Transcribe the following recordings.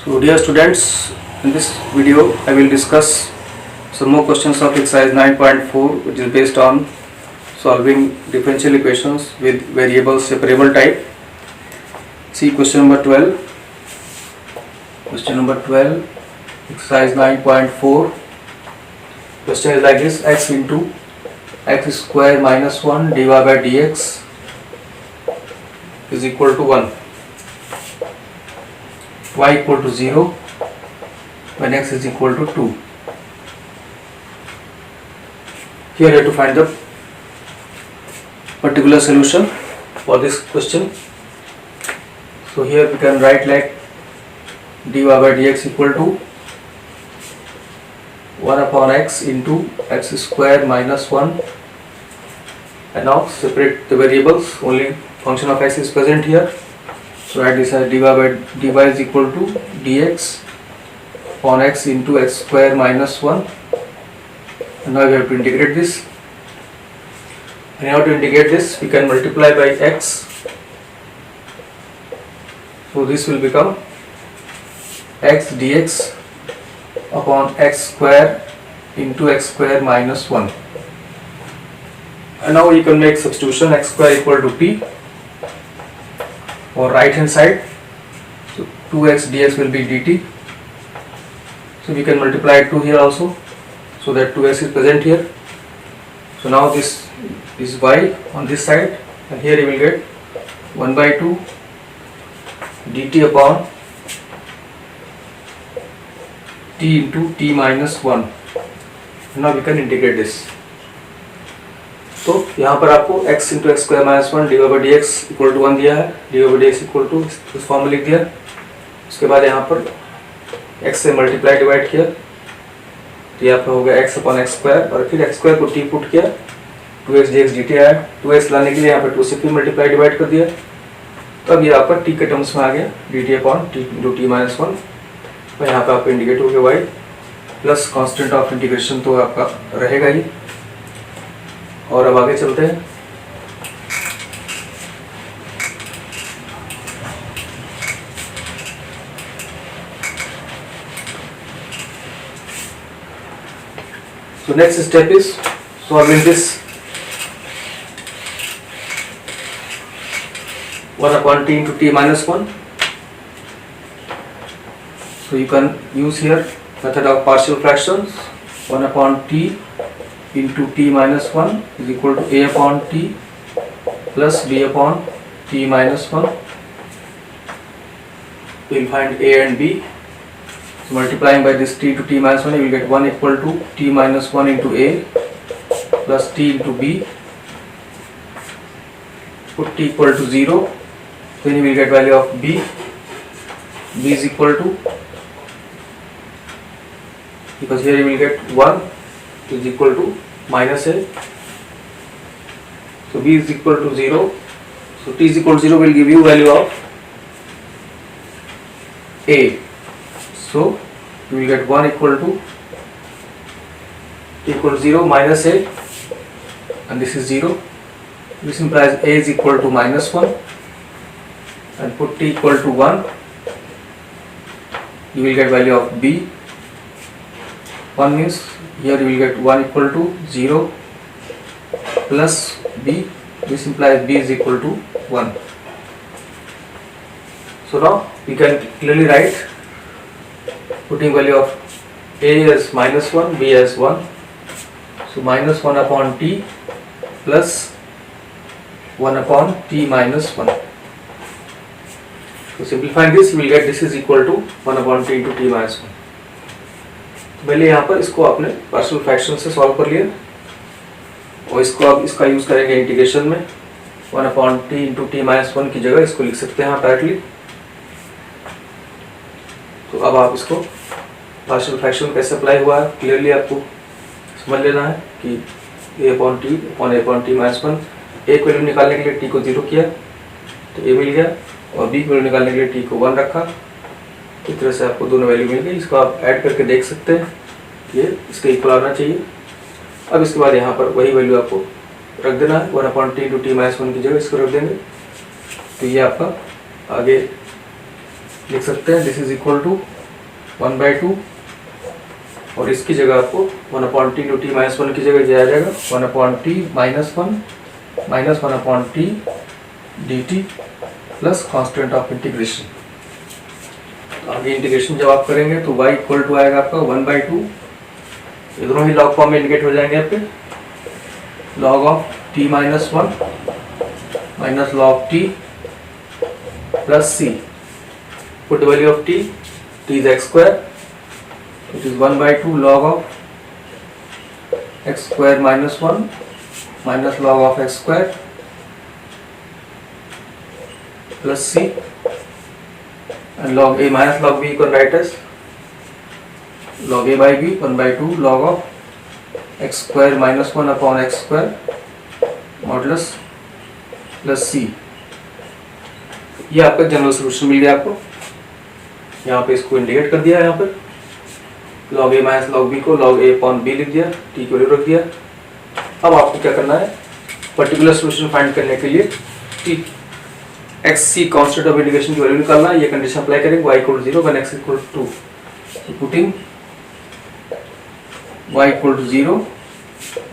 So dear students, in this video I will discuss some more questions of exercise 9.4, which is based on solving differential equations with variable separable type. See question number 12. Question number 12, exercise 9.4. Question is like this: x into x square minus 1 dy by dx is equal to 1. Y equal to 0 when x is equal to 2. Here you have to find the particular solution for this question. So here we can write like dy by dx equal to 1 upon x into x square minus 1, and now separate the variables, only function of x is present here. So write this as dy is equal to dx upon x into x square minus 1, and now we have to integrate this. And in order to integrate this, we can multiply by x. So this will become x dx upon x square into x square minus 1. And now you can make substitution, x square equal to p for right hand side. So 2x dx will be dt. So we can multiply 2 here also, so that 2x is present here. So now this is y on this side, and here you will get 1 by 2 dt upon t into t minus 1. Now we can integrate this. तो यहाँ पर आपको x into x square minus 1 d by d x equal to 1 दिया है, d by d x equal to इस form में लिख दिया. उसके बाद यहाँ पर x से मल्टीप्लाई डिवाइड किया, तो यहाँ पर हो गया x अपॉन एक्स स्क्वायर, और फिर एक्स स्क्वायर को t पुट किया, 2x dx dt आया. 2x लाने के लिए यहाँ पर 2 से फिर मल्टीप्लाई डिवाइड कर दिया, तो अब ये यहाँ पर t के टर्म्स में आ गया dt upon T into T minus 1. और यहाँ पर आपको इंडिकेट हो गया y plus constant of integration तो आपका रहेगा ही. और अब आगे चलते हैं. So next step is solving this 1 upon t into t minus 1. So you can use here method of partial fractions. 1 upon t into t minus 1 is equal to a upon t plus b upon t minus 1. We will find a and b. So multiplying by this t to t minus 1, you will get 1 equal to t minus 1 into a plus t into b. Put t equal to 0, then you will get value of b. B is equal to, because here you will get 1 is equal to minus a. So b is equal to 0. So t is equal to 0 will give you value of a. So you will get 1 equal to t equal to 0 minus a, and this is 0. This implies a is equal to minus 1, and put t equal to 1, you will get value of b. 1 means here you will get 1 equal to 0 plus b. This implies b is equal to 1. So now we can clearly write, putting value of a as minus 1, b as 1. So minus 1 upon t plus 1 upon t minus 1. So simplifying this, you will get this is equal to 1 upon t into t minus 1. पहले यहाँ पर इसको आपने partial fraction से solve कर लिया, और इसको अब इसका यूज करेंगे इंटीग्रेशन में. 1 upon T into T minus 1 की जगह इसको लिख सकते हैं आप डायरेक्टली. तो अब आप इसको पार्शियल फ्रैक्शन कैसे अप्लाई हुआ है क्लियरली आपको समझ लेना है कि a अपॉन टी माइनस 1. ए को वैल्यू निकालने के लिए टी को 0 किया तो a मिल गया, और b को वैल्यू निकालने के लिए टी को 1 रखा. इस तरह से आपको दोनों वैल्यू मिल गई. इसको आप ऐड करके देख सकते हैं, ये इसके इक्वल आना चाहिए. अब इसके बाद यहाँ पर वही वैल्यू आपको रख देना है, 1 upon T into T minus 1 की जगह इसको रख देंगे. तो ये आपका आगे लिख सकते हैं, दिस इज इक्वल टू 1/2 और इसकी जगह आपको 1/t इंटू टी माइनस 1 की जगह दिया जाएगा 1/t minus 1 minus 1/t dt plus constant of integration. तो आगे इंटीग्रेशन जब आप करेंगे तो y इक्वल टू आएगा आपका 1/2, ये दोनों ही लॉग फॉर्म में इंडिकेट हो जाएंगे यहाँ पे, log of t minus 1 minus log t plus c, put value of t is x square, it is 1/2 log of x square minus 1 minus log of x square plus c, and log a minus log b you can write as log a by b 1/2 log of x square minus 1 upon x square modulus plus c। ये आपका general solution मिल गया आपको, यहाँ पे इसको indicate कर दिया है, यहाँ पर log a minus log b को log a अपॉन b लिख दिया, t की वैल्यू रख दिया। अब आपको क्या करना है, पर्टिकुलर सोल्यूशन फाइंड करने के लिए t x c constant of integration की वैल्यू निकालना है। ये कंडीशन अप्लाई करेंगे y equal to 0 when x equal to 2, putting y equal to 0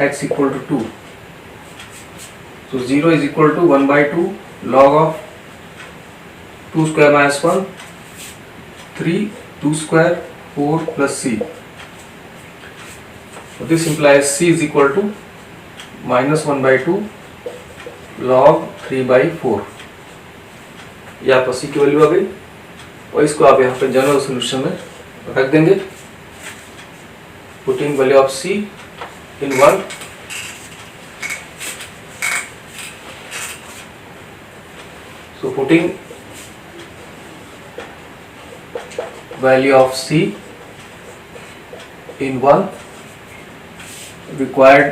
x equal to 2, so 0 is equal to 1/2 log of 2 square minus 1 3 2 square 4 plus c, so this implies c is equal to minus 1/2 log 3/4। ये आपका c की value आ गई और इसको आप यहाँ पे general solution में रख देंगे, putting value of c in 1, so putting value of c in 1, required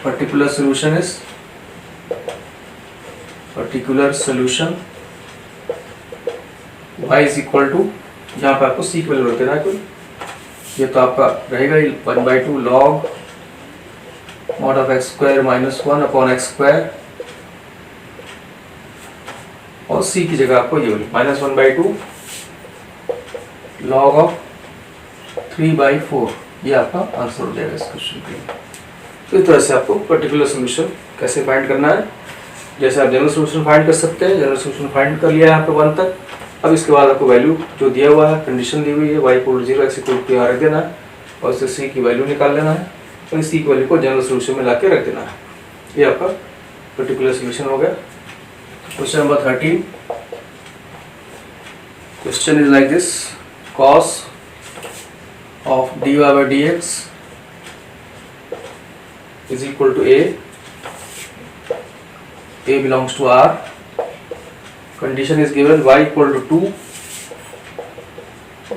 particular solution is y is equal to, जहाँ पे आपको c की वैल्यू रख देना है, ये तो आपका रहेगा 1/2 log mod of x square minus 1 upon x square और c की जगह आपको ये माइनस 1/2 log ऑफ 3/4, ये आपका आंसर हो जाएगा इस क्वेश्चन के लिए। तो इस तरह से आपको पर्टिकुलर सोल्यूशन कैसे फाइंड करना है, जैसे आप जनरल सोल्यूशन फाइंड कर सकते हैं, जनरल सोल्यूशन फाइंड कर लिया है यहाँ पे 1 तक। अब इसके बाद आपको वैल्यू जो दिया हुआ है, कंडीशन दी हुई है y equal to 0 x equal to यहाँ रख देना है और इससे c की वैल्यू निकाल लेना है और इस c की वैल्यू को जनरल सोल्यूशन में ला के रख देना है। ये आपका पर्टिकुलर सोल्यूशन हो गया। Question number 13, question is like this, cos of dy by dx is equal to a belongs to R, condition is given y equal to 2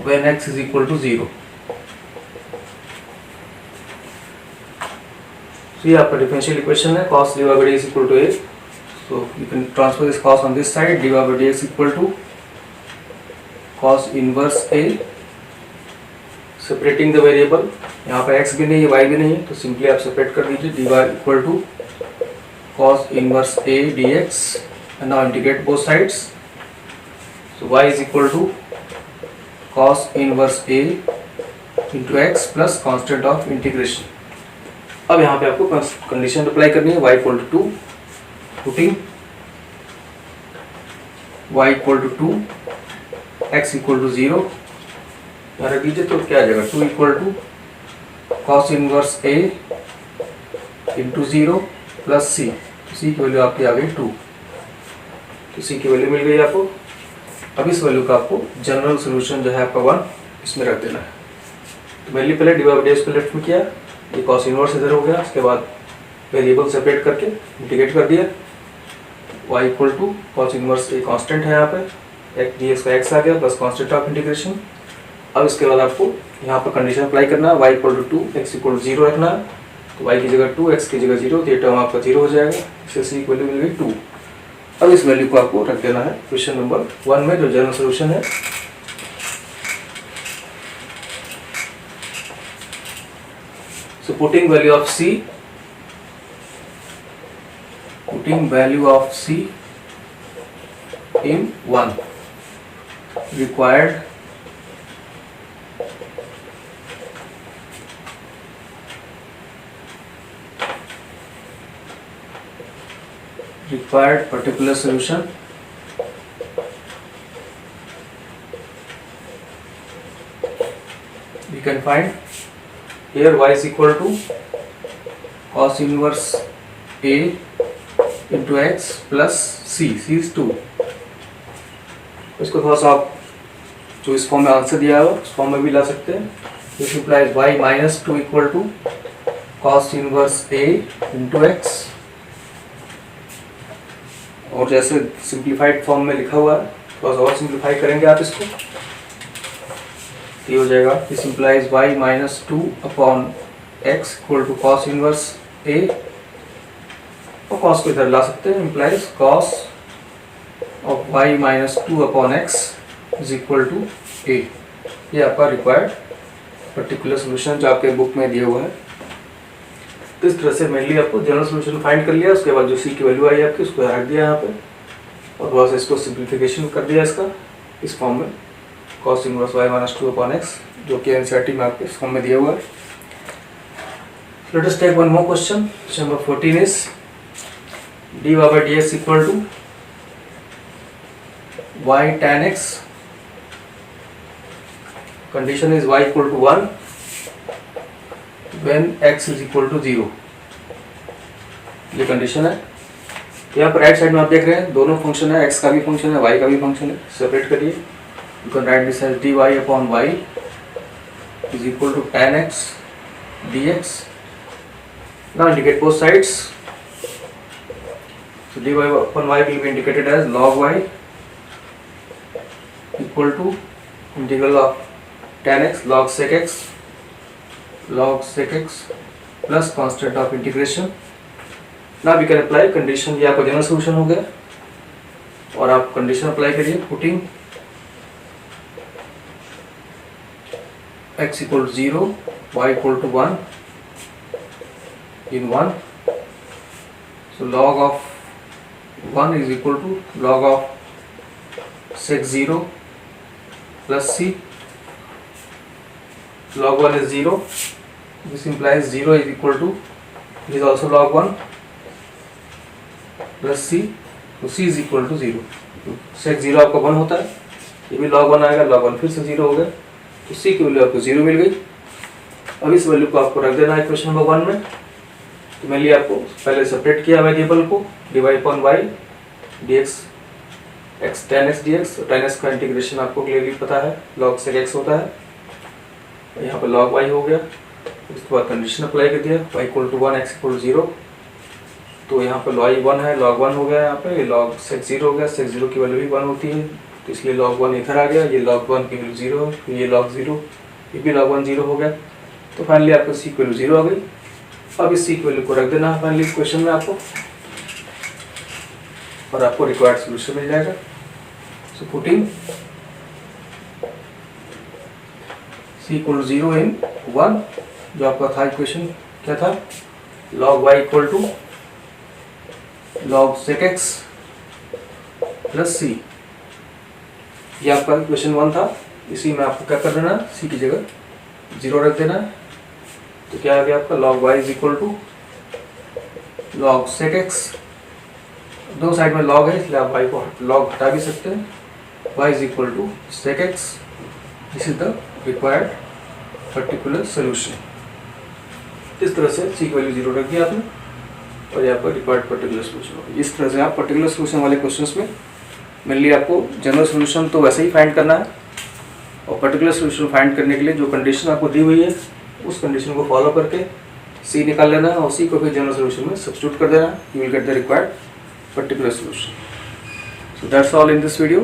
when x is equal to 0। So ये आपका differential equation है, cos dy by dx equal to a, so you can transfer this cos on this side, dy by dx equal to cos inverse a, separating the variable, यहाँ पे x भी नहीं है y भी नहीं है तो सिंपली आप सेपरेट कर दीजिए, dy equal to cos inverse a dx and now integrate both sides, so y is equal to cos inverse a into x plus constant of integration. अब यहाँ पे आपको कंडीशन अप्लाई करनी है, y equal to 2, putting y equal to 2 x equal to 0 रख दीजिए, तो क्या आ जाएगा 2 equal to cos inverse a into 0 plus c, तो c की वैल्यू आपकी आ गई 2, तो c की वैल्यू मिल गई आपको। अब इस वैल्यू का आपको जनरल सोल्यूशन जो है आपका 1 इसमें रख देना है। तो मैंने पहले डी बाई डी को लेफ्ट में किया, ये कॉस इनवर्स इधर हो गया, उसके बाद वेरिएबल सेपरेट करके इंटीग्रेट कर दिया, y equal to cos inverse a constant है यहाँ पे, x dx का x आ गया प्लस कांस्टेंट ऑफ इंटीग्रेशन। अब इसके बाद आपको यहाँ पर कंडीशन अप्लाई करना है, y equal to 2 x equal to 0 रखना है, तो y की जगह 2 x की जगह 0, तो ये टर्म आपका 0 हो जाएगा, इससे c की वैल्यू मिल गई 2। अब इस वैल्यू को आपको रख देना है क्वेश्चन नंबर 1 में जो जनरल सोल्यूशन है। So putting value of c in 1, required required particular solution we can find here y is equal to cos inverse a into x plus c is 2। इसको थोड़ा सा आप जो इस फॉर्म में आंसर दिया है उस फॉर्म में भी ला सकते हैं। This implies y minus 2 equal to cos inverse a into x, और जैसे सिंप्लीफाइड फॉर्म में लिखा हुआ है थोड़ा सा और सिंप्लीफाई करेंगे आप इसको, ये हो जाएगा this implies y minus 2 upon x equal to cos inverse a, और cos को इधर ला सकते हैं, implies cos of y minus 2 upon x is equal to a। ये आपका रिक्वायर्ड पर्टिकुलर सोल्यूशन जो आपके बुक में दिया हुआ है। तो इस तरह से मेनली आपको जनरल सोल्यूशन फाइंड कर लिया, उसके बाद जो c की वैल्यू आई आपकी उसको रख दिया यहाँ पे, और थोड़ा सा इसको सिंप्लीफिकेशन कर दिया इसका इस फॉर्म में cos inverse y minus 2 upon x, जो कि एनसीईआरटी में आपके इस फॉर्म में दिया हुआ है। Let us take one more question, number 14 is dy by dx equal to y tan x, condition is y equal to 1 when x is equal to 0। ये कंडीशन है। यहाँ पर राइट साइड में आप देख रहे हैं दोनों फंक्शन है, x का भी फंक्शन है y का भी फंक्शन है। सेपरेट करिए, you can write this as dy upon y is equal to tan x dx। now indicate both sides, so dy upon y will be indicated as log y equal to integral of tan x log sec x plus constant of integration। now we can apply condition, ये आपका general solution हो गया, और आप condition apply करिए, putting x equal to 0 y equal to 1 in 1, so log of 1 is equal to log of sec 0 plus c, log 1 is 0, this implies 0 is equal to, it is also log 1 plus c, तो c is equal to 0, sec 0 आपका 1 होता है, ये भी log 1 आएगा, log 1 फिर से 0 हो गया, तो c की वैल्यू आपको 0 मिल गई। अब इस वैल्यू को आपको रख देना है इक्वेशन नंबर 1 में। तो मैंने आपको पहले सेपरेट किया वेरिएबल को, dy upon y dx x tan x dx, tan x का इंटीग्रेशन आपको क्लियरली पता है log sec x होता है, यहाँ पर log y हो गया। उसके बाद कंडीशन अप्लाई कर दिया y equal to 1 x equal to 0, तो यहाँ पर y 1 है, log 1 हो गया, यहाँ पे ये log sec 0 हो गया, sec 0 की वैल्यू भी 1 होती है, तो इसलिए log 1 इधर आ गया, ये log 1 की वैल्यू 0 है, ये log 0, ये भी log 1 0 हो गया, तो फाइनली आपको c की वैल्यू 0 आ गई। अब इस c की वैल्यू को रख देना है फाइनली क्वेश्चन में आपको, और आपको रिक्वायर्ड सोल्यूशन मिल जाएगा। So putting c equal to 0 in 1, जो आपका था इक्वेशन क्या था, log y equal to log sec x plus c, ये आपका इक्वेशन 1 था। इसी में आपको क्या कर देना है, c की जगह 0 रख देना है, तो क्या आ गया आपका log y is equal to log sec x, दो साइड में log है इसलिए आप y को log हटा भी सकते हैं, y is equal to sec x, this is the required particular solution. इस तरह से c की वैल्यू 0 रख दिया आपने, और यहाँ पर रिक्वायर्ड पर्टिकुलर सोल्यूशन होगा। इस तरह से आप पर्टिकुलर सोल्यूशन वाले क्वेश्चंस में मेनली आपको जनरल सोल्यूशन तो वैसे ही फाइंड करना है, और पर्टिकुलर सोल्यूशन फाइंड करने के लिए जो कंडीशन आपको दी हुई है उस कंडीशन को फॉलो करके c निकाल लेना है, और c को फिर जनरल सोल्यूशन में सब्स्टिट्यूट कर देना है, you will get the required particular solution. So that's all in this video.